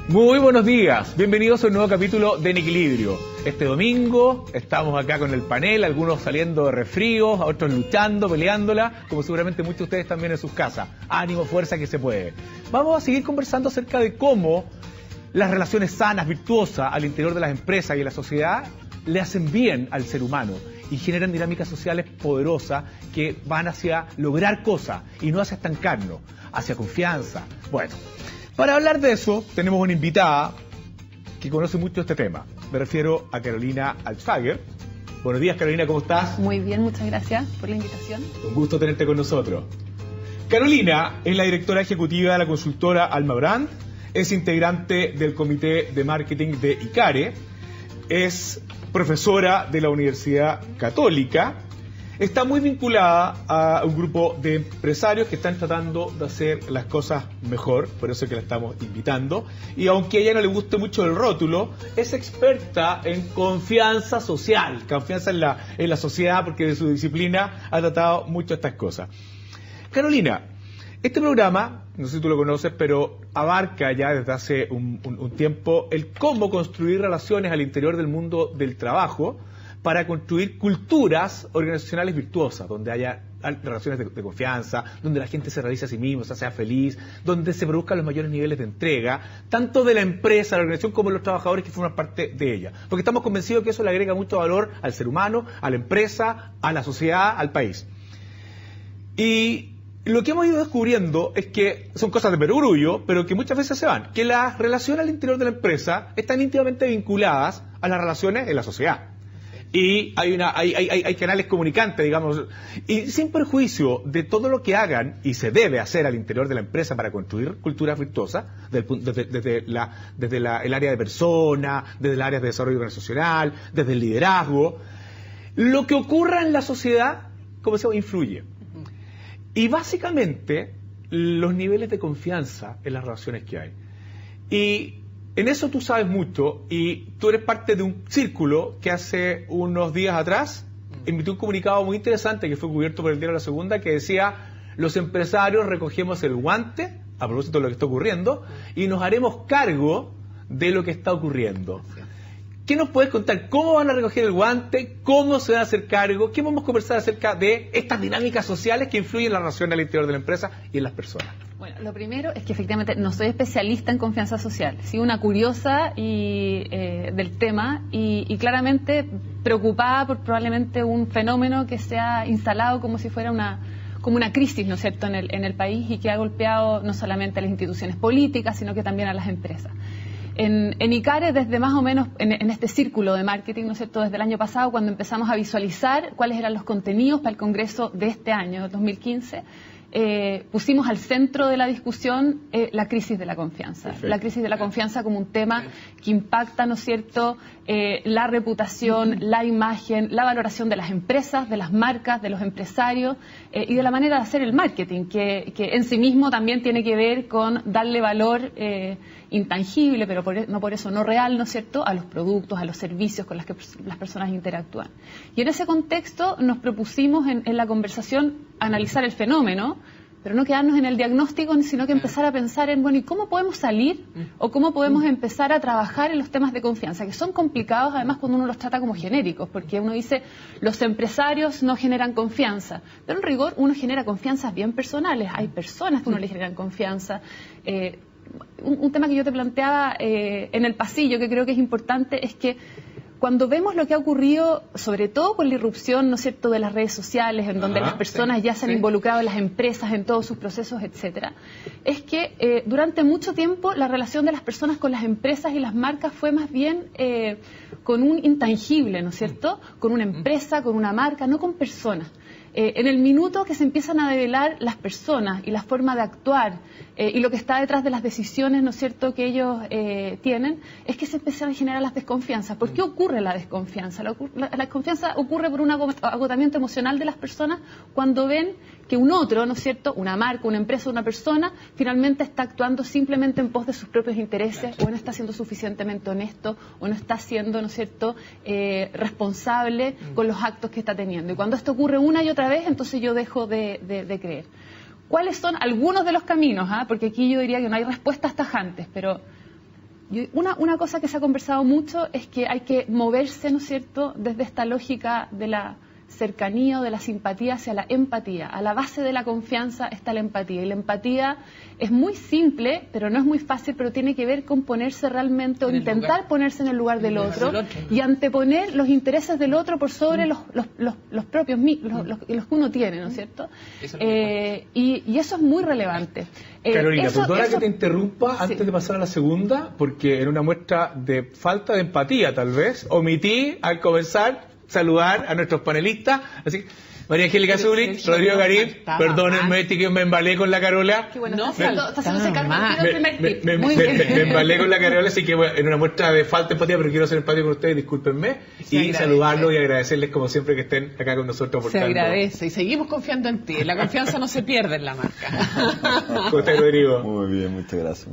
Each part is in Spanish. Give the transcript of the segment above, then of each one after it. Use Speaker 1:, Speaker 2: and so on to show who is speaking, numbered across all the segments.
Speaker 1: Muy buenos días, bienvenidos a un nuevo capítulo de En Equilibrio. Este domingo estamos acá con el panel, algunos saliendo de resfríos, otros luchando, peleándola, como seguramente muchos de ustedes también en sus casas. Ánimo, fuerza, que se puede. Vamos a seguir conversando acerca de cómo las relaciones sanas, virtuosas al interior de las empresas y de la sociedad le hacen bien al ser humano y generan dinámicas sociales poderosas que van hacia lograr cosas y no hacia estancarnos, hacia confianza. Bueno, para hablar de eso tenemos una invitada que conoce mucho este tema. Me refiero a Carolina Alzheimer. Buenos días, Carolina, ¿cómo estás?
Speaker 2: Muy bien, muchas gracias por la invitación.
Speaker 1: Un gusto tenerte con nosotros. Carolina es la directora ejecutiva de la consultora Alma Brand, es integrante del comité de marketing de ICARE, es profesora de la Universidad Católica, está muy vinculada a un grupo de empresarios que están tratando de hacer las cosas mejor, por eso es que la estamos invitando, y aunque a ella no le guste mucho el rótulo, es experta en confianza social, confianza en la sociedad, porque de su disciplina ha tratado mucho estas cosas. Carolina, este programa, no sé si tú lo conoces, pero abarca ya desde hace un tiempo el cómo construir relaciones al interior del mundo del trabajo para construir culturas organizacionales virtuosas, donde haya relaciones de confianza, donde la gente se realice a sí misma, o sea, sea feliz, donde se produzcan los mayores niveles de entrega, tanto de la empresa, la organización, como de los trabajadores que forman parte de ella. Porque estamos convencidos que eso le agrega mucho valor al ser humano, a la empresa, a la sociedad, al país. Y lo que hemos ido descubriendo es que son cosas de perogrullo, pero que muchas veces se van, que las relaciones al interior de la empresa están íntimamente vinculadas a las relaciones en la sociedad. Y hay canales comunicantes, digamos, y sin perjuicio de todo lo que hagan y se debe hacer al interior de la empresa para construir culturas virtuosas, desde el área de persona, desde el área de desarrollo organizacional, desde el liderazgo, lo que ocurra en la sociedad, como se influye. Y básicamente los niveles de confianza en las relaciones que hay. Y en eso tú sabes mucho, y tú eres parte de un círculo que hace unos días atrás emitió un comunicado muy interesante que fue cubierto por el diario La Segunda, que decía: los empresarios recogemos el guante a propósito de lo que está ocurriendo y nos haremos cargo de lo que está ocurriendo. ¿Qué nos puedes contar? ¿Cómo van a recoger el guante? ¿Cómo se van a hacer cargo? ¿Qué vamos a conversar acerca de estas dinámicas sociales que influyen en la relación al interior de la empresa y en las personas?
Speaker 2: Bueno, lo primero es que efectivamente no soy especialista en confianza social, soy una curiosa del tema y claramente preocupada por probablemente un fenómeno que se ha instalado como si fuera como una crisis, ¿no es cierto?, en el país, y que ha golpeado no solamente a las instituciones políticas, sino que también a las empresas. En ICARE, desde más o menos en este círculo de marketing, ¿no es cierto?, desde el año pasado, cuando empezamos a visualizar cuáles eran los contenidos para el Congreso de este año, 2015, pusimos al centro de la discusión la crisis de la confianza. Perfecto. La crisis de la confianza como un tema que impacta, ¿no es cierto?, la reputación, la imagen, la valoración de las empresas, de las marcas, de los empresarios y de la manera de hacer el marketing, que en sí mismo también tiene que ver con darle valor intangible, pero no por eso no real, ¿no es cierto?, a los productos, a los servicios con los que las personas interactúan. Y en ese contexto nos propusimos en la conversación analizar el fenómeno, pero no quedarnos en el diagnóstico, sino que empezar a pensar en, bueno, ¿y cómo podemos salir o cómo podemos empezar a trabajar en los temas de confianza, que son complicados además cuando uno los trata como genéricos, porque uno dice, los empresarios no generan confianza, pero en rigor uno genera confianzas bien personales, hay personas que uno le generan confianza. Un tema que yo te planteaba en el pasillo, que creo que es importante, es que cuando vemos lo que ha ocurrido, sobre todo con la irrupción, ¿no es cierto?, de las redes sociales, en donde las personas ya se han involucrado en las empresas, en todos sus procesos, etcétera, es que durante mucho tiempo la relación de las personas con las empresas y las marcas fue más bien con un intangible, ¿no es cierto?, con una empresa, con una marca, no con personas. En el minuto que se empiezan a develar las personas y la forma de actuar y lo que está detrás de las decisiones, ¿no es cierto?, que ellos tienen, es que se empiezan a generar las desconfianzas. ¿Por qué ocurre la desconfianza? La desconfianza ocurre por un agotamiento emocional de las personas cuando ven que un otro, ¿no es cierto?, una marca, una empresa, una persona, finalmente está actuando simplemente en pos de sus propios intereses, o no está siendo suficientemente honesto, o no está siendo, ¿no es cierto?, responsable con los actos que está teniendo. Y cuando esto ocurre una y otra vez, entonces yo dejo de creer. ¿Cuáles son algunos de los caminos? Porque aquí yo diría que no hay respuestas tajantes, pero Una cosa que se ha conversado mucho es que hay que moverse, ¿no es cierto?, desde esta lógica de la cercanía o de la simpatía hacia la empatía. A la base de la confianza está la empatía, y la empatía es muy simple, pero no es muy fácil, pero tiene que ver con ponerse realmente o intentar ponerse en el lugar del otro y anteponer los intereses del otro por sobre los propios, los que uno tiene, ¿no es cierto? Y eso es muy relevante.
Speaker 1: Carolina, perdona que te interrumpa antes de pasar a la segunda, porque en una muestra de falta de empatía, tal vez, omití al comenzar saludar a nuestros panelistas. Así, María Angélica Zulich, Rodrigo Garín, perdónenme que me embalé con la Carola.
Speaker 2: Qué bueno, está haciéndose cargo del primer tip.
Speaker 1: Me embalé con la Carola, así que bueno, en una muestra de falta de empatía, pero quiero ser empático con ustedes, discúlpenme, y saludarlos y agradecerles como siempre que estén acá con nosotros.
Speaker 3: Se agradece, y seguimos confiando en ti. La confianza no se pierde en la marca.
Speaker 1: ¿Cómo estás, Rodrigo?
Speaker 4: Muy bien, muchas gracias.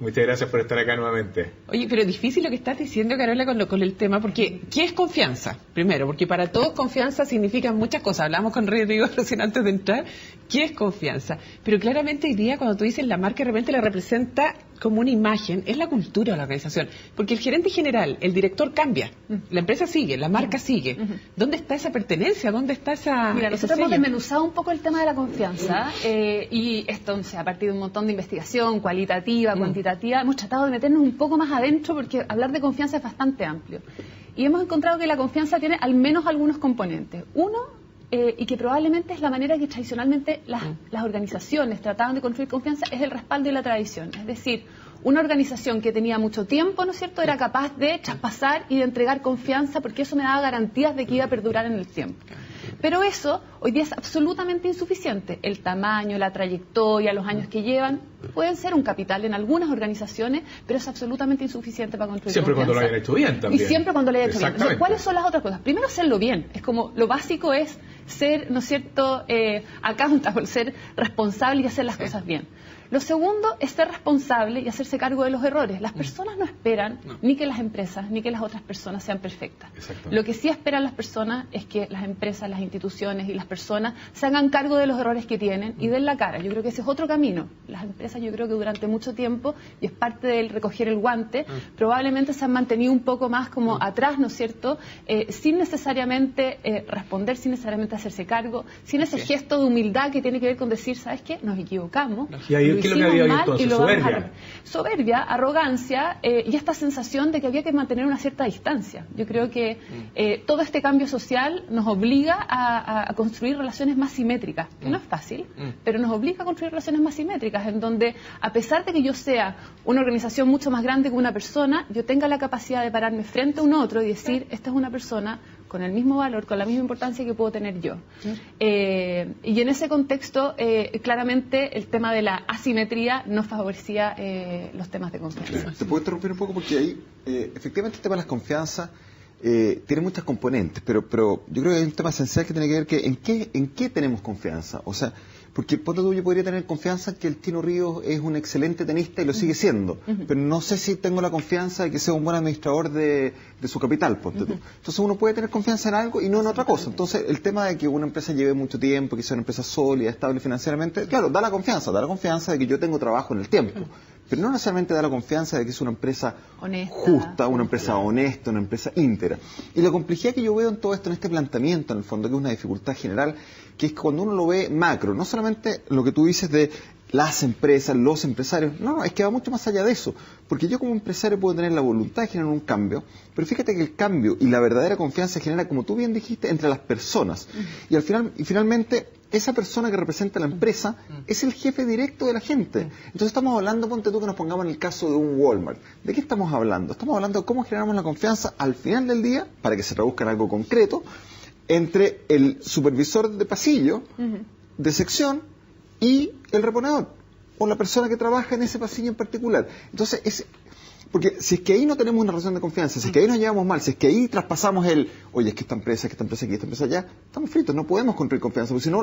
Speaker 1: Muchas gracias por estar acá nuevamente.
Speaker 3: Oye, pero es difícil lo que estás diciendo, Carola, con el tema, porque ¿qué es confianza? Primero, porque para todos confianza significa muchas cosas. Hablamos con Rodrigo recién antes de entrar. ¿Qué es confianza? Pero claramente hoy día, cuando tú dices la marca, de repente la representa como una imagen, es la cultura de la organización. Porque el gerente general, el director cambia, la empresa sigue, la marca sigue. ¿Dónde está esa pertenencia? ¿Dónde está esa...?
Speaker 2: Mira, nosotros hemos desmenuzado un poco el tema de la confianza, y esto, no sé, a partir de un montón de investigación cualitativa, cuantitativa, hemos tratado de meternos un poco más adentro, porque hablar de confianza es bastante amplio. Y hemos encontrado que la confianza tiene al menos algunos componentes. Uno, y que probablemente es la manera que tradicionalmente las organizaciones trataban de construir confianza, es el respaldo y la tradición. Es decir, una organización que tenía mucho tiempo, ¿no es cierto?, era capaz de traspasar y de entregar confianza, porque eso me daba garantías de que iba a perdurar en el tiempo. Pero eso hoy día es absolutamente insuficiente. El tamaño, la trayectoria, los años que llevan pueden ser un capital en algunas organizaciones, pero es absolutamente insuficiente para construir
Speaker 1: siempre
Speaker 2: confianza.
Speaker 1: Cuando lo hayan hecho bien también.
Speaker 2: Y siempre cuando lo hayan hecho bien.
Speaker 1: Exactamente.
Speaker 2: Entonces, ¿cuáles son las otras cosas? Primero, hacerlo bien. Es como, lo básico es ser, ¿no es cierto?, accountable, ser responsable y hacer las cosas bien. Lo segundo es ser responsable y hacerse cargo de los errores. Las personas no esperan ni que las empresas ni que las otras personas sean perfectas. Lo que sí esperan las personas es que las empresas, las instituciones y las personas se hagan cargo de los errores que tienen y den la cara. Yo creo que ese es otro camino. Las empresas, yo creo que durante mucho tiempo, y es parte del recoger el guante, probablemente se han mantenido un poco más como atrás, ¿no es cierto?, sin necesariamente responder, sin necesariamente hacerse cargo, sin ese gesto de humildad que tiene que ver con decir, ¿sabes qué?, nos equivocamos.
Speaker 1: Y ahí, ¿qué es lo que había entonces?
Speaker 2: Soberbia, arrogancia, y esta sensación de que había que mantener una cierta distancia. Yo creo que todo este cambio social nos obliga a construir relaciones más simétricas, que no es fácil, pero nos obliga a construir relaciones más simétricas, en donde, a pesar de que yo sea una organización mucho más grande que una persona, yo tenga la capacidad de pararme frente a un otro y decir, esta es una persona con el mismo valor, con la misma importancia que puedo tener yo. Y en ese contexto, claramente, el tema de la asimetría no favorecía los temas de confianza.
Speaker 4: Te puedo interrumpir un poco porque ahí, efectivamente, el tema de las confianzas tiene muchas componentes, pero yo creo que hay un tema esencial que tiene que ver que en qué tenemos confianza. O sea, porque ponte tú, yo podría tener confianza en que el Tino Ríos es un excelente tenista y lo sigue siendo, pero no sé si tengo la confianza de que sea un buen administrador de su capital, ponte tú. Entonces uno puede tener confianza en algo y no en otra cosa. Entonces el tema de que una empresa lleve mucho tiempo, que sea una empresa sólida, estable financieramente, claro, da la confianza de que yo tengo trabajo en el tiempo. Pero no necesariamente da la confianza de que es una empresa honesta, justa, una empresa honesta, una empresa íntegra. Y la complejidad que yo veo en todo esto, en este planteamiento, en el fondo, que es una dificultad general, que es cuando uno lo ve macro, no solamente lo que tú dices de las empresas, los empresarios, no, es que va mucho más allá de eso, porque yo como empresario puedo tener la voluntad de generar un cambio, pero fíjate que el cambio y la verdadera confianza se genera, como tú bien dijiste, entre las personas, y finalmente esa persona que representa la empresa es el jefe directo de la gente. Entonces estamos hablando, ponte tú que nos pongamos en el caso de un Walmart. ¿De qué estamos hablando? Estamos hablando de cómo generamos la confianza al final del día, para que se traduzca en algo concreto, entre el supervisor de pasillo, de sección, y el reponedor, o la persona que trabaja en ese pasillo en particular. Entonces, porque si es que ahí no tenemos una relación de confianza, si es que ahí nos llevamos mal, si es que ahí traspasamos oye, es que esta empresa aquí, esta empresa allá, estamos fritos, no podemos construir confianza, porque si no,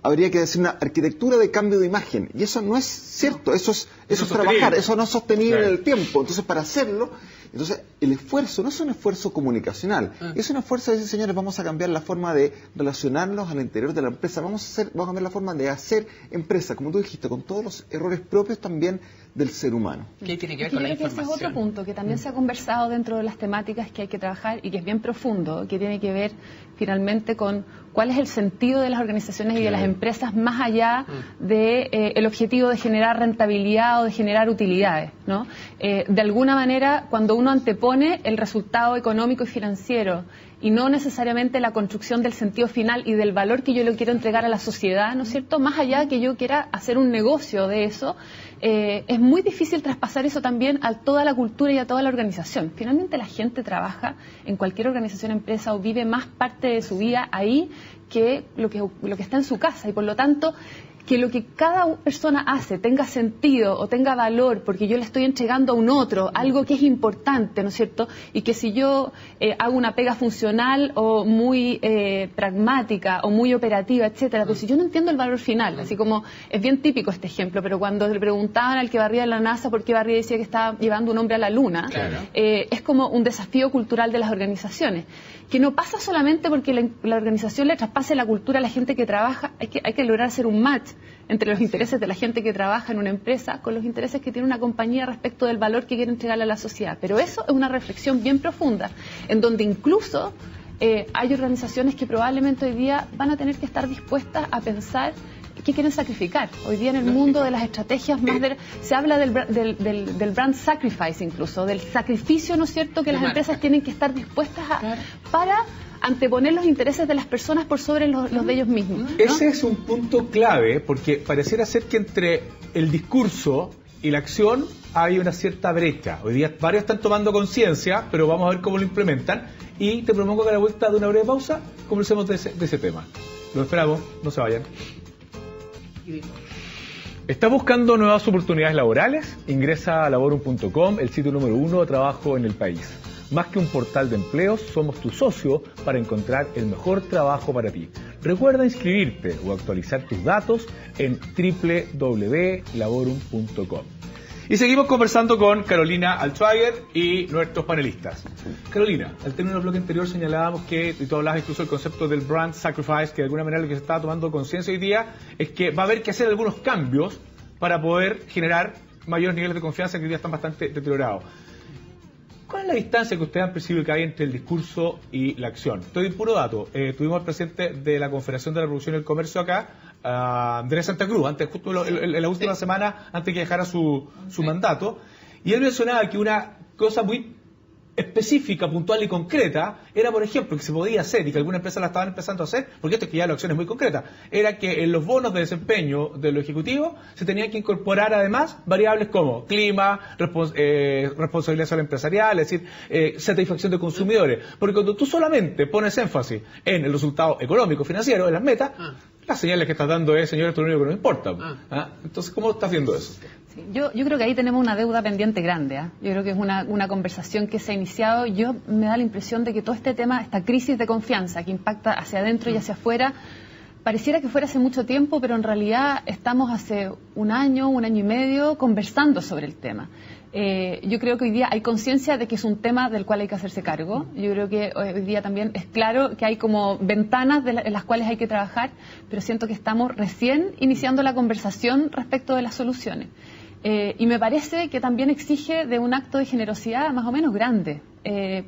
Speaker 4: habría que decir una arquitectura de cambio de imagen, y eso no es cierto, eso es trabajar, eso no es sostenible en el tiempo. Entonces, para hacerlo, Entonces, el esfuerzo no es un esfuerzo comunicacional, es un esfuerzo de decir, señores, vamos a cambiar la forma de relacionarnos al interior de la empresa, vamos a cambiar la forma de hacer empresa, como tú dijiste, con todos los errores propios también del ser humano.
Speaker 3: ¿Qué tiene que ver
Speaker 2: Yo
Speaker 3: con la
Speaker 2: creo que ese es
Speaker 3: información?
Speaker 2: otro punto que también se ha conversado dentro de las temáticas que hay que trabajar y que es bien profundo, que tiene que ver finalmente con cuál es el sentido de las organizaciones y de las empresas más allá de el objetivo de generar rentabilidad o de generar utilidades, ¿no? De alguna manera, cuando uno antepone el resultado económico y financiero y no necesariamente la construcción del sentido final y del valor que yo le quiero entregar a la sociedad, ¿no es cierto? Más allá de que yo quiera hacer un negocio de eso, es muy difícil traspasar eso también a toda la cultura y a toda la organización. Finalmente la gente trabaja en cualquier organización, empresa o vive más parte de su vida ahí que lo que está en su casa y por lo tanto que lo que cada persona hace tenga sentido o tenga valor porque yo le estoy entregando a un otro algo que es importante, ¿no es cierto? Y que si yo hago una pega funcional o muy pragmática o muy operativa, etcétera, pero si yo no entiendo el valor final, así como es bien típico este ejemplo, pero cuando le preguntaban al que barría en la NASA por qué barría decía que estaba llevando un hombre a la luna, es como un desafío cultural de las organizaciones, que no pasa solamente porque la organización le traspase la cultura a la gente que trabaja, hay que lograr hacer un match entre los intereses de la gente que trabaja en una empresa con los intereses que tiene una compañía respecto del valor que quiere entregarle a la sociedad. Pero eso es una reflexión bien profunda, en donde incluso hay organizaciones que probablemente hoy día van a tener que estar dispuestas a pensar qué quieren sacrificar. Hoy día en el mundo de las estrategias más se habla del brand sacrifice incluso, del sacrificio, ¿no es cierto?, que las empresas tienen que estar dispuestas a para anteponer los intereses de las personas por sobre los de ellos mismos, ¿no?
Speaker 1: Ese es un punto clave, porque pareciera ser que entre el discurso y la acción hay una cierta brecha. Hoy día varios están tomando conciencia, pero vamos a ver cómo lo implementan. Y te propongo que a la vuelta de una breve pausa conversemos de ese tema. Lo esperamos, no se vayan. ¿Estás buscando nuevas oportunidades laborales? Ingresa a laborum.com, el sitio número 1 de trabajo en el país. Más que un portal de empleos, somos tu socio para encontrar el mejor trabajo para ti. Recuerda inscribirte o actualizar tus datos en www.laborum.com. Y seguimos conversando con Carolina Altschwager y nuestros panelistas. Carolina, al término del bloque anterior señalábamos que, y tú hablabas incluso del concepto del brand sacrifice, que de alguna manera lo que se está tomando conciencia hoy día es que va a haber que hacer algunos cambios para poder generar mayores niveles de confianza que hoy día están bastante deteriorados. ¿Cuál es la distancia que ustedes han percibido que hay entre el discurso y la acción? Estoy en puro dato. Tuvimos al presidente de la Confederación de la Revolución y el Comercio acá, Andrés Santa Cruz, justo en la última semana, antes que dejara su mandato, y él mencionaba que una cosa muy específica, puntual y concreta era, por ejemplo, que se podía hacer y que algunas empresas la estaban empezando a hacer, porque esto es que ya la acción es muy concreta, era que en los bonos de desempeño de los ejecutivos se tenían que incorporar además variables como clima, responsabilidad social empresarial, es decir, satisfacción de consumidores, porque cuando tú solamente pones énfasis en el resultado económico, financiero, en las metas, las señales que estás dando es, señores, esto es lo único que nos importa. Entonces, ¿cómo estás viendo eso?
Speaker 2: Sí, yo creo que ahí tenemos una deuda pendiente grande. Yo creo que es una conversación que se ha iniciado. Yo me da la impresión de que todo este tema, esta crisis de confianza que impacta hacia adentro y hacia afuera, pareciera que fuera hace mucho tiempo, pero en realidad estamos hace un año y medio conversando sobre el tema. Yo creo que hoy día hay conciencia de que es un tema del cual hay que hacerse cargo. Yo creo que hoy día también es claro que hay como ventanas en las cuales hay que trabajar, pero siento que estamos recién iniciando la conversación respecto de las soluciones. Y me parece que también exige de un acto de generosidad más o menos grande,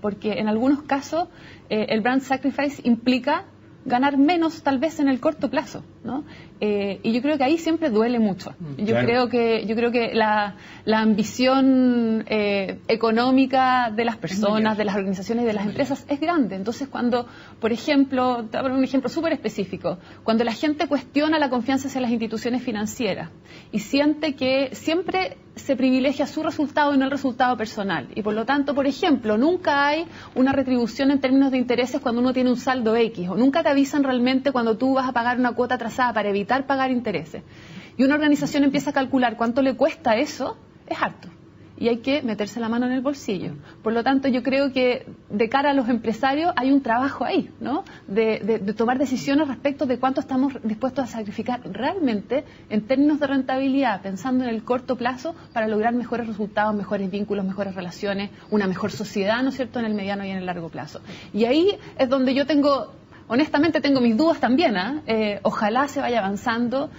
Speaker 2: porque en algunos casos el brand sacrifice implica ganar menos tal vez en el corto plazo, ¿no? Y yo creo que ahí siempre duele mucho. Yo creo que la ambición económica de las personas, de las organizaciones y de las empresas es grande. Entonces cuando, por ejemplo, te voy a poner un ejemplo súper específico, cuando la gente cuestiona la confianza hacia las instituciones financieras y siente que siempre se privilegia su resultado y no el resultado personal. Y por lo tanto, por ejemplo, nunca hay una retribución en términos de intereses cuando uno tiene un saldo X, o nunca te avisan realmente cuando tú vas a pagar una cuota atrasada para evitar pagar intereses. Y una organización empieza a calcular cuánto le cuesta eso, es harto. y hay que meterse la mano en el bolsillo. Por lo tanto, yo creo que de cara a los empresarios hay un trabajo ahí, ¿no? De tomar decisiones respecto de cuánto estamos dispuestos a sacrificar realmente en términos de rentabilidad, pensando en el corto plazo para lograr mejores resultados, mejores vínculos, mejores relaciones, una mejor sociedad, ¿no es cierto?, en el mediano y en el largo plazo. Y ahí es donde yo honestamente tengo mis dudas también, ojalá se vaya avanzando.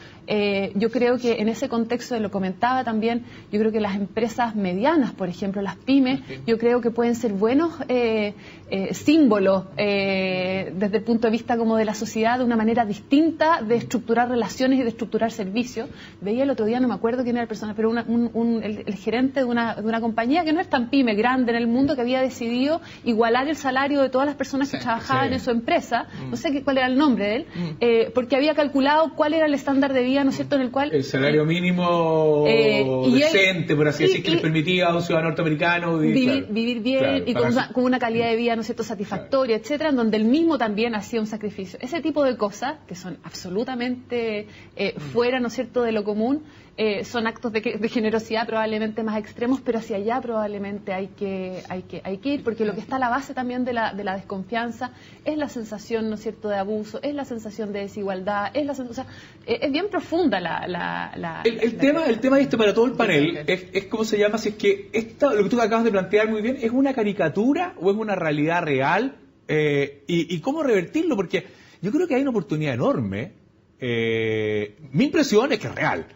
Speaker 2: Yo creo que en ese contexto, lo comentaba también, yo creo que las empresas medianas, por ejemplo, las pymes, yo creo que pueden ser buenos símbolos desde el punto de vista como de la sociedad, de una manera distinta de estructurar relaciones y de estructurar servicios. Veía el otro día, no me acuerdo quién era la persona, pero el gerente de una compañía que no es tan pyme, grande en el mundo, que había decidido igualar el salario de todas las personas que trabajaban en su empresa, no sé cuál era el nombre de él, porque había calculado cuál era el estándar de vida, ¿no es cierto?, en el cual...
Speaker 1: El salario mínimo decente, por así decir, que les permitía a un ciudadano norteamericano
Speaker 2: vivir bien, y con una calidad de vida, ¿no es cierto?, satisfactoria, etcétera, en donde él mismo también hacía un sacrificio. Ese tipo de cosas, que son absolutamente fuera, ¿no es cierto?, de lo común, son actos de generosidad probablemente más extremos, pero hacia allá probablemente hay que ir, porque lo que está a la base también de la desconfianza es la sensación, ¿no es cierto?, de abuso, es la sensación de desigualdad, es bien profunda
Speaker 1: el tema este para todo el panel es cómo se llama, si es que lo que tú acabas de plantear muy bien, ¿es una caricatura o es una realidad real? Y cómo revertirlo, porque yo creo que hay una oportunidad enorme. Mi impresión es que es real.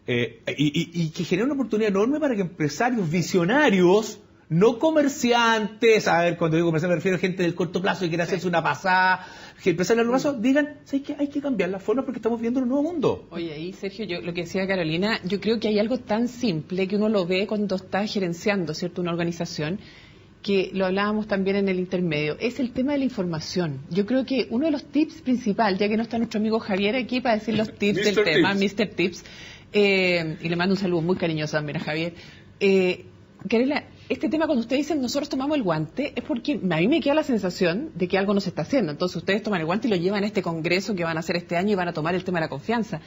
Speaker 1: Y que genera una oportunidad enorme para que empresarios visionarios, no comerciantes, a ver, cuando digo comerciantes me refiero a gente del corto plazo que quiere hacerse una pasada, que empresarios del largo plazo digan, ¿sabes qué? Hay que cambiar las formas porque estamos viviendo un nuevo mundo.
Speaker 3: Oye, ahí Sergio, lo que decía Carolina, yo creo que hay algo tan simple que uno lo ve cuando está gerenciando, ¿cierto?, una organización, que lo hablábamos también en el intermedio, es el tema de la información. Yo creo que uno de los tips principales, ya que no está nuestro amigo Javier aquí para decir los tips del tema, Mr. Tips, y le mando un saludo muy cariñoso también a Javier. Carela, este tema cuando ustedes dicen nosotros tomamos el guante, es porque a mí me queda la sensación de que algo no se está haciendo. Entonces ustedes toman el guante y lo llevan a este congreso que van a hacer este año y van a tomar el tema de la confianza.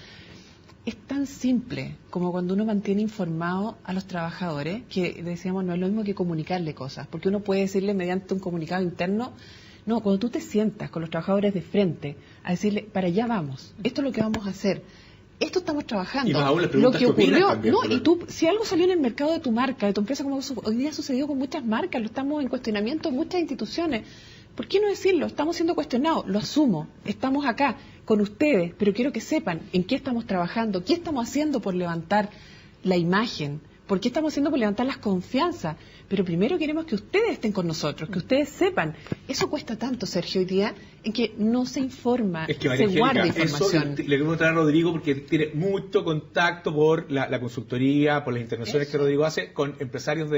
Speaker 3: Es tan simple como cuando uno mantiene informado a los trabajadores, que decíamos no es lo mismo que comunicarle cosas, porque uno puede decirle mediante un comunicado interno, no, cuando tú te sientas con los trabajadores de frente a decirle, para allá vamos, esto es lo que vamos a hacer. Esto estamos trabajando.
Speaker 1: Y más aún
Speaker 3: lo que ocurrió,
Speaker 1: también,
Speaker 3: no, y tú, si algo salió en el mercado de tu marca, de tu empresa, como hoy día ha sucedido con muchas marcas, lo estamos en cuestionamiento en muchas instituciones. ¿Por qué no decirlo? Estamos siendo cuestionados, lo asumo, estamos acá con ustedes, pero quiero que sepan en qué estamos trabajando, qué estamos haciendo por levantar la imagen, por qué estamos haciendo por levantar las confianzas. Pero primero queremos que ustedes estén con nosotros, que ustedes sepan. Eso cuesta tanto, Sergio, hoy día, en que no se informa,
Speaker 1: es que,
Speaker 3: se guarda información.
Speaker 1: Eso le quiero mostrar a Rodrigo porque tiene mucho contacto por la consultoría, por las intervenciones que Rodrigo hace con empresarios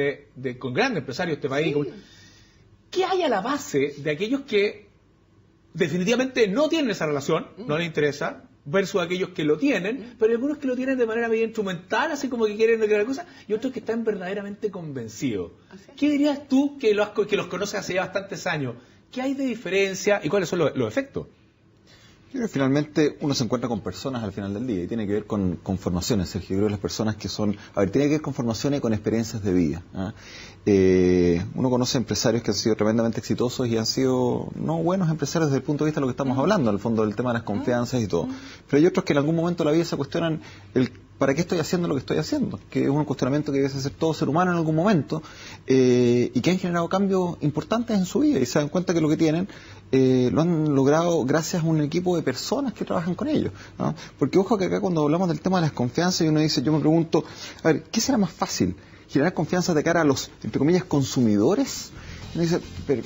Speaker 1: con grandes empresarios de este país. Sí. ¿Qué hay a la base de aquellos que definitivamente no tienen esa relación, no les interesa, versus aquellos que lo tienen, pero hay algunos que lo tienen de manera medio instrumental, así como que quieren no quieren cosa, y otros que están verdaderamente convencidos? ¿Qué dirías tú que los conoces hace ya bastantes años? ¿Qué hay de diferencia y cuáles son los efectos?
Speaker 4: Yo creo que finalmente uno se encuentra con personas al final del día y tiene que ver con formaciones, Sergio. Yo creo que las personas que son... tiene que ver con formaciones y con experiencias de vida. Uno conoce empresarios que han sido tremendamente exitosos y han sido no buenos empresarios desde el punto de vista de lo que estamos hablando, al fondo del tema de las confianzas y todo. Pero hay otros que en algún momento de la vida se cuestionan ¿para qué estoy haciendo lo que estoy haciendo? Que es un cuestionamiento que debe hacer todo ser humano en algún momento y que han generado cambios importantes en su vida y se dan cuenta que lo que tienen lo han logrado gracias a un equipo de personas que trabajan con ellos, ¿no? Porque ojo que acá cuando hablamos del tema de las confianzas y uno dice, yo me pregunto, a ver, ¿qué será más fácil? ¿Generar confianza de cara a los, entre comillas, consumidores? Uno dice, pero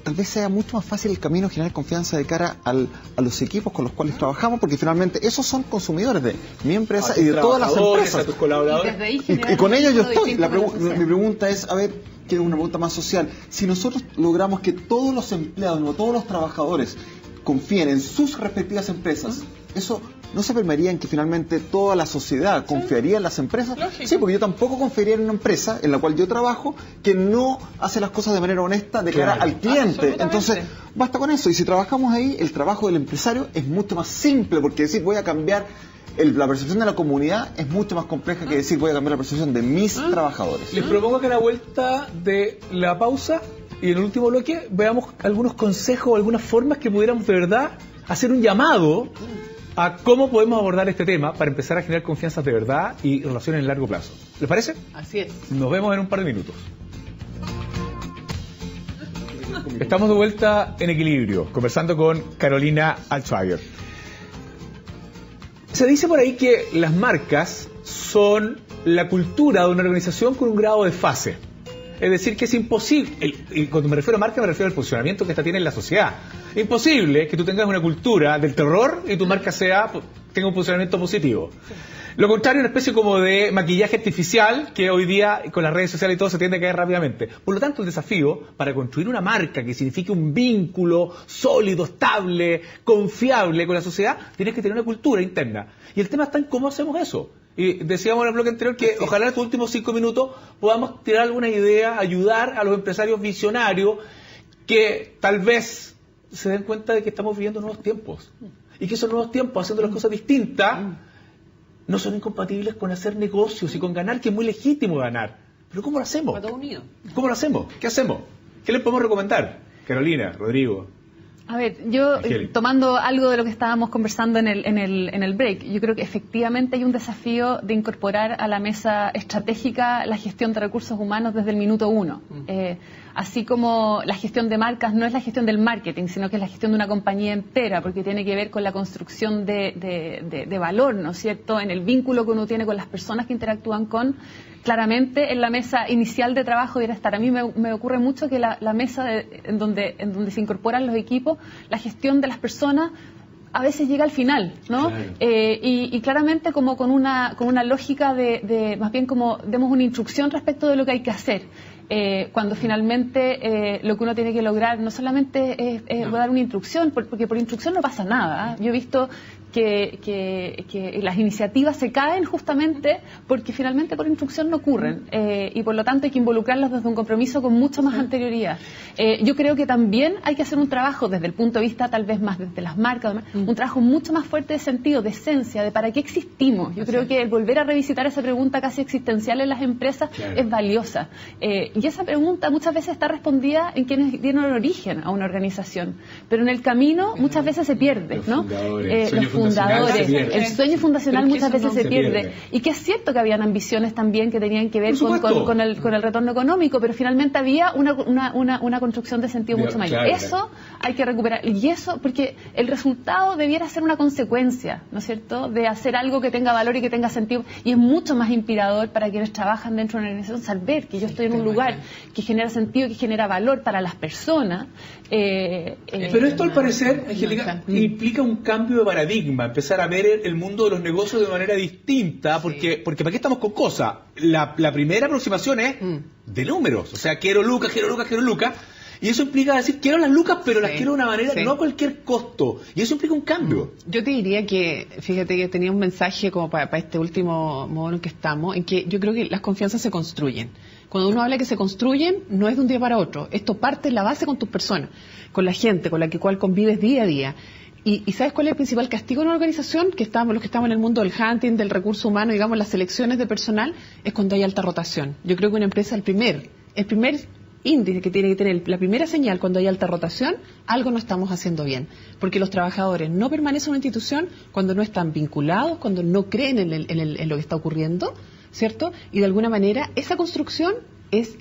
Speaker 4: tal vez sea mucho más fácil el camino generar confianza de cara a los equipos con los cuales trabajamos, porque finalmente esos son consumidores de mi empresa y de todas las empresas.
Speaker 1: A tus colaboradores.
Speaker 4: Y con ellos yo estoy. Mi pregunta es, a ver, que es una pregunta más social. Si nosotros logramos que todos los empleados, no todos los trabajadores, confíen en sus respectivas empresas, eso ¿no se permearía en que finalmente toda la sociedad confiaría en las empresas? Lógico. Sí, porque yo tampoco confiaría en una empresa en la cual yo trabajo que no hace las cosas de manera honesta de cara al cliente. Entonces, basta con eso. Y si trabajamos ahí, el trabajo del empresario es mucho más simple, porque decir voy a cambiar la percepción de la comunidad es mucho más compleja que decir voy a cambiar la percepción de mis trabajadores.
Speaker 1: Les propongo que a la vuelta de la pausa y en el último bloque veamos algunos consejos o algunas formas que pudiéramos de verdad hacer un llamado a cómo podemos abordar este tema para empezar a generar confianzas de verdad y relaciones en largo plazo. ¿Les parece?
Speaker 3: Así es.
Speaker 1: Nos vemos en un par de minutos. Estamos de vuelta en Equilibrio, conversando con Carolina Altschwager. Se dice por ahí que las marcas son la cultura de una organización con un grado de fase. Es decir, que es imposible, y cuando me refiero a marca me refiero al funcionamiento que esta tiene en la sociedad. Es imposible que tú tengas una cultura del terror y tu marca tenga un funcionamiento positivo. Lo contrario, una especie como de maquillaje artificial que hoy día con las redes sociales y todo se tiende a caer rápidamente. Por lo tanto, el desafío para construir una marca que signifique un vínculo sólido, estable, confiable con la sociedad, tienes que tener una cultura interna. Y el tema está en cómo hacemos eso. Y decíamos en el bloque anterior que ojalá en estos últimos 5 minutos podamos tirar alguna idea, ayudar a los empresarios visionarios que tal vez se den cuenta de que estamos viviendo nuevos tiempos. Y que esos nuevos tiempos, haciendo las cosas distintas, no son incompatibles con hacer negocios y con ganar, que es muy legítimo ganar. Pero ¿cómo lo hacemos?
Speaker 3: Para todo unido.
Speaker 1: ¿Cómo lo hacemos? ¿Qué hacemos? ¿Qué les podemos recomendar? Carolina, Rodrigo.
Speaker 2: A ver, yo
Speaker 1: Angélica.
Speaker 2: tomando algo de lo que estábamos conversando en el break, yo creo que efectivamente hay un desafío de incorporar a la mesa estratégica la gestión de recursos humanos desde el minuto 1. Así como la gestión de marcas no es la gestión del marketing, sino que es la gestión de una compañía entera, porque tiene que ver con la construcción de valor, ¿no es cierto?, en el vínculo que uno tiene con las personas que interactúan con. Claramente en la mesa inicial de trabajo debería estar. A mí me ocurre mucho que la mesa en donde se incorporan los equipos, la gestión de las personas a veces llega al final, ¿no?
Speaker 1: Claro.
Speaker 2: Y claramente como con una lógica de más bien como demos una instrucción respecto de lo que hay que hacer. Cuando finalmente lo que uno tiene que lograr no solamente es dar una instrucción, porque por instrucción no pasa nada. Yo he visto que las iniciativas se caen justamente porque finalmente por instrucción no ocurren y por lo tanto hay que involucrarlas desde un compromiso con mucho más anterioridad. Yo creo que también hay que hacer un trabajo desde el punto de vista tal vez más desde las marcas, un trabajo mucho más fuerte de sentido, de esencia, de para qué existimos. Yo creo que el volver a revisitar esa pregunta casi existencial en las empresas es valiosa. Y esa pregunta muchas veces está respondida en quienes dieron el origen a una organización, pero en el camino muchas veces se pierde, ¿no? Los fundadores, el sueño fundacional muchas veces se pierde. Y que es cierto que habían ambiciones también que tenían que ver con el retorno económico, pero finalmente había una construcción de sentido mucho mayor. Eso hay que recuperar. Y eso, porque el resultado debiera ser una consecuencia, ¿no es cierto?, de hacer algo que tenga valor y que tenga sentido. Y es mucho más inspirador para quienes trabajan dentro de una organización saber que yo estoy en un lugar que genera sentido, que genera valor para las personas.
Speaker 1: Pero esto al parecer, Angélica, implica un cambio de paradigma, empezar a ver el mundo de los negocios de manera distinta, porque ¿para qué estamos con cosas? La primera aproximación es de números, o sea, quiero lucas, y eso implica decir, quiero las lucas, pero las quiero de una manera, no a cualquier costo, y eso implica un cambio.
Speaker 3: Yo te diría que, fíjate que tenía un mensaje como para este último modo en que estamos, en que yo creo que las confianzas se construyen. Cuando uno habla que se construyen, no es de un día para otro. Esto parte en la base con tus personas, con la gente con la cual convives día a día. ¿Y sabes cuál es el principal castigo en una organización? Los que estamos en el mundo del hunting, del recurso humano, digamos, las selecciones de personal, es cuando hay alta rotación. Yo creo que una empresa, el primer índice que tiene que tener, la primera señal cuando hay alta rotación, algo no estamos haciendo bien. Porque los trabajadores no permanecen en una institución cuando no están vinculados, cuando no creen en lo que está ocurriendo, ¿cierto? Y de alguna manera esa construcción es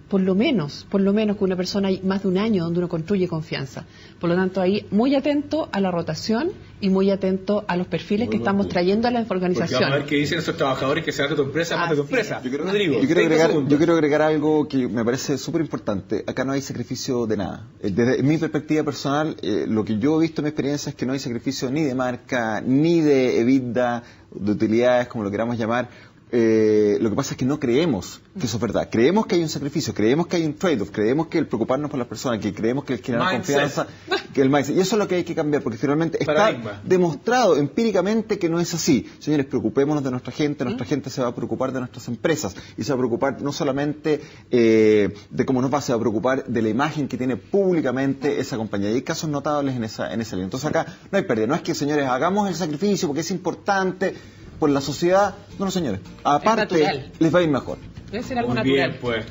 Speaker 3: por lo menos que una persona hay más de un año donde uno construye confianza. Por lo tanto, ahí muy atento a la rotación y muy atento a los perfiles que estamos trayendo a la organización.
Speaker 1: Porque vamos a ver qué dicen esos trabajadores que se van de tu empresa, más de tu empresa.
Speaker 4: Yo quiero agregar algo que me parece súper importante. Acá no hay sacrificio de nada. Desde mi perspectiva personal, lo que yo he visto en mi experiencia es que no hay sacrificio ni de marca, ni de EBITDA, de utilidades, como lo queramos llamar, lo que pasa es que no creemos que eso es verdad. Creemos que hay un sacrificio, creemos que hay un trade-off, creemos que el preocuparnos por las personas, que creemos que el generar confianza, que el mindset. Y eso es lo que hay que cambiar, porque finalmente está demostrado empíricamente que no es así. Señores, preocupémonos de nuestra gente se va a preocupar de nuestras empresas y se va a preocupar no solamente de cómo nos va, se va a preocupar de la imagen que tiene públicamente esa compañía. Y hay casos notables en esa línea. Entonces acá no hay pérdida. No es que, señores, hagamos el sacrificio porque es importante por la sociedad. No, señores. Aparte, les va a ir mejor.
Speaker 3: Debe ser algo
Speaker 1: Muy
Speaker 3: natural.
Speaker 1: bien, pues.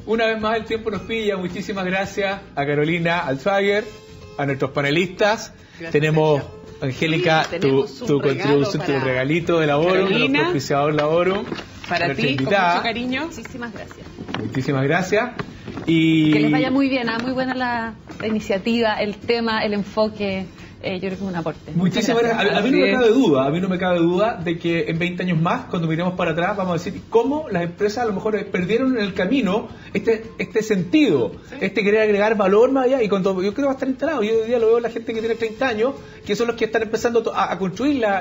Speaker 1: Una vez más el tiempo nos pilla. Muchísimas gracias a Carolina Alzheimer, a nuestros panelistas.
Speaker 3: Gracias,
Speaker 1: tenemos,
Speaker 3: Sergio.
Speaker 1: Angélica,
Speaker 3: Sí,
Speaker 1: tu
Speaker 3: tenemos un
Speaker 1: contribución, tu
Speaker 3: regalo
Speaker 1: regalito de Laborum, de los
Speaker 3: Carolina.
Speaker 1: propiciador Laborum.
Speaker 3: Para
Speaker 1: nuestra
Speaker 3: ti, con
Speaker 1: invitada.
Speaker 3: mucho cariño.
Speaker 2: Muchísimas gracias.
Speaker 1: Muchísimas gracias. Y
Speaker 2: Que les vaya muy bien, muy buena la iniciativa, el tema, el enfoque. Yo creo que es un aporte.
Speaker 1: Muchísimas
Speaker 2: Muchas
Speaker 1: gracias. A mí no me cabe duda de que en 20 años más, cuando miremos para atrás, vamos a decir cómo las empresas a lo mejor perdieron en el camino este sentido, querer agregar valor más allá. Y cuando yo creo que va a estar instalado, yo hoy día lo veo en la gente que tiene 30 años, que son los que están empezando a construir, a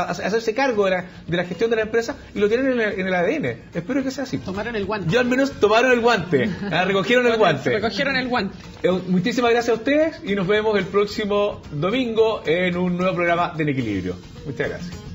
Speaker 1: hacerse cargo de la gestión de la empresa, y lo tienen en el ADN. Espero que sea así.
Speaker 3: Tomaron el guante.
Speaker 1: Yo al menos tomaron el guante, recogieron el guante.
Speaker 3: Recogieron el guante.
Speaker 1: Muchísimas gracias a ustedes y nos vemos el próximo domingo en un nuevo programa de En Equilibrio. Muchas gracias.